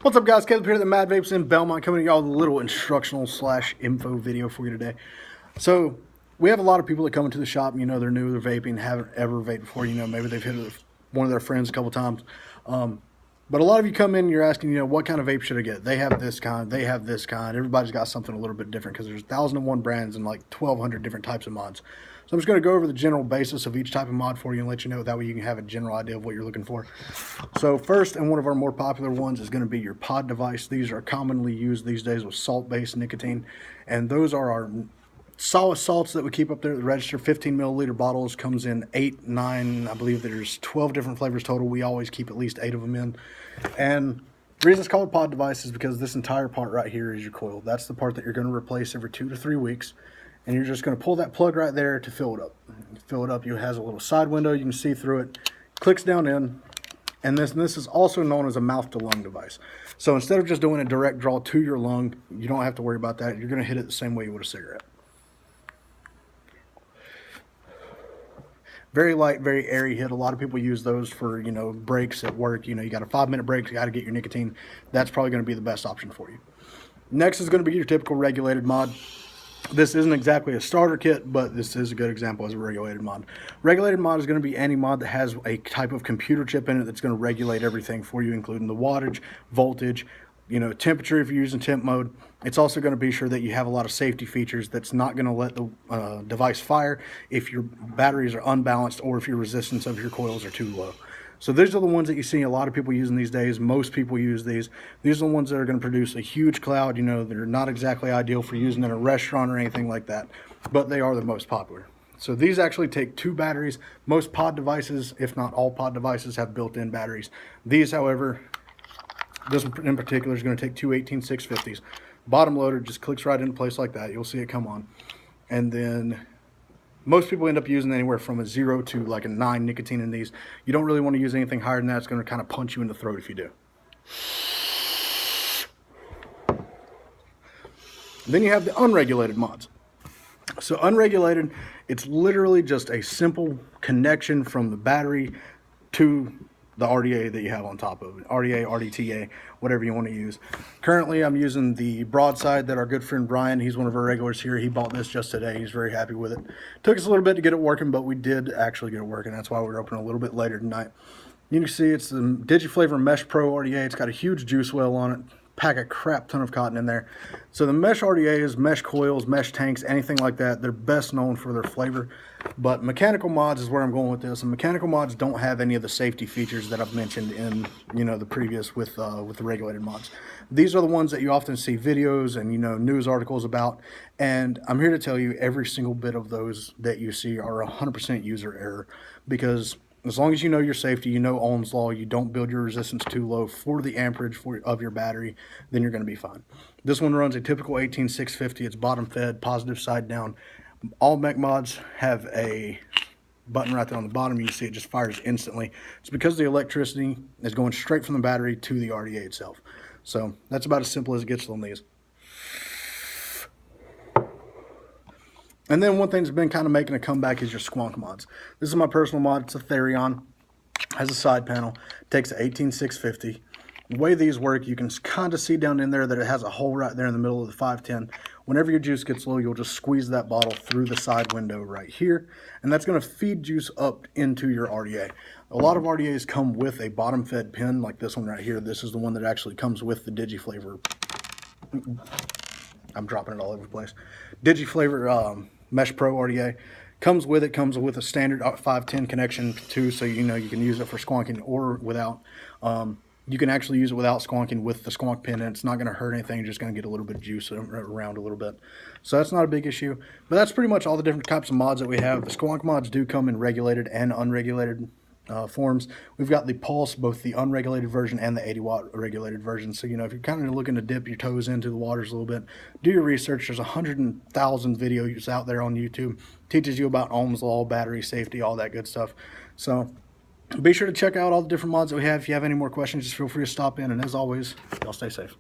What's up, guys? Caleb here at the Mad Vapes in Belmont, coming to y'all with a little instructional / info video for you today. So we have a lot of people that come into the shop, you know, they're new, they're vaping, haven't ever vaped before, you know, maybe they've hit one of their friends a couple times. But a lot of you come in and you're asking, you know, what kind of vape should I get? They have this kind, they have this kind. Everybody's got something a little bit different because there's 1,001 brands and like 1,200 different types of mods. So I'm just going to go over the general basis of each type of mod for you and let you know. That way you can have a general idea of what you're looking for. So first, and one of our more popular ones, is going to be your pod device. These are commonly used these days with salt-based nicotine. And those are our solid salts that we keep up there at the register. 15 milliliter bottles, comes in 8, 9, I believe there's 12 different flavors total. We always keep at least 8 of them in. And the reason it's called a pod device is because this entire part right here is your coil. That's the part that you're going to replace every 2 to 3 weeks. And you're just going to pull that plug right there to fill it up. Fill it up, it has a little side window, you can see through it. Clicks down in. And this is also known as a mouth to lung device. So instead of just doing a direct draw to your lung, you don't have to worry about that. You're going to hit it the same way you would a cigarette. Very light, very airy hit. A lot of people use those for, you know, breaks at work. You know, you got a 5-minute break, you got to get your nicotine. That's probably going to be the best option for you. Next is going to be your typical regulated mod. This isn't exactly a starter kit, but this is a good example as a regulated mod. Regulated mod is going to be any mod that has a type of computer chip in it that's going to regulate everything for you, including the wattage, voltage, you know, temperature if you're using temp mode. It's also going to be sure that you have a lot of safety features that's not going to let the device fire if your batteries are unbalanced or if your resistance of your coils are too low. So these are the ones that you see a lot of people using these days. Most people use these. These are the ones that are going to produce a huge cloud. You know, they're not exactly ideal for using in a restaurant or anything like that, but they are the most popular. So these actually take 2 batteries. Most pod devices, if not all pod devices, have built-in batteries. These, however, this one in particular is going to take 2 18650s. Bottom loader just clicks right into place like that. You'll see it come on. And then most people end up using anywhere from a 0 to like a 9 nicotine in these. You don't really want to use anything higher than that. It's going to kind of punch you in the throat if you do. Then you have the unregulated mods. So unregulated, it's literally just a simple connection from the battery to the RDA that you have on top of it. RDA, RDTA, whatever you want to use. Currently, I'm using the Broadside that our good friend Brian, he's one of our regulars here. He bought this just today. He's very happy with it. Took us a little bit to get it working, but we did actually get it working. That's why we're opening a little bit later tonight. You can see it's the DigiFlavor Mesh Pro RDA. It's got a huge juice well on it. Pack a crap ton of cotton in there. So the mesh RDAs, mesh coils, mesh tanks, anything like that, they're best known for their flavor. But mechanical mods is where I'm going with this. And mechanical mods don't have any of the safety features that I've mentioned in, you know, the previous with the regulated mods. These are the ones that you often see videos and, you know, news articles about. And I'm here to tell you every single bit of those that you see are 100% user error, because as long as you know your safety, you know Ohm's law, you don't build your resistance too low for the amperage of your battery, then you're going to be fine. This one runs a typical 18650. It's bottom fed, positive side down. All mech mods have a button right there on the bottom. You see it just fires instantly. It's because the electricity is going straight from the battery to the RDA itself. So that's about as simple as it gets on these. And then one thing that's been kind of making a comeback is your squonk mods. This is my personal mod. It's a Therion. Has a side panel. Takes an 18650. The way these work, you can kind of see down in there that it has a hole right there in the middle of the 510. Whenever your juice gets low, you'll just squeeze that bottle through the side window right here. And that's going to feed juice up into your RDA. A lot of RDAs come with a bottom fed pin like this one right here. This is the one that actually comes with the DigiFlavor. I'm dropping it all over the place. DigiFlavor Mesh Pro RDA. Comes with a standard 510 connection too, so you know you can use it for squonking or without. You can actually use it without squonking with the squonk pin, and it's not going to hurt anything. You're just going to get a little bit of juice around a little bit. So that's not a big issue. But that's pretty much all the different types of mods that we have. The squonk mods do come in regulated and unregulated forms. We've got the Pulse, both the unregulated version and the 80-watt regulated version. So, you know, if you're kind of looking to dip your toes into the waters a little bit, do your research. There's 100,000 videos out there on YouTube. Teaches you about Ohm's law, battery safety, all that good stuff. So be sure to check out all the different mods that we have. If you have any more questions, just feel free to stop in. And as always, y'all stay safe.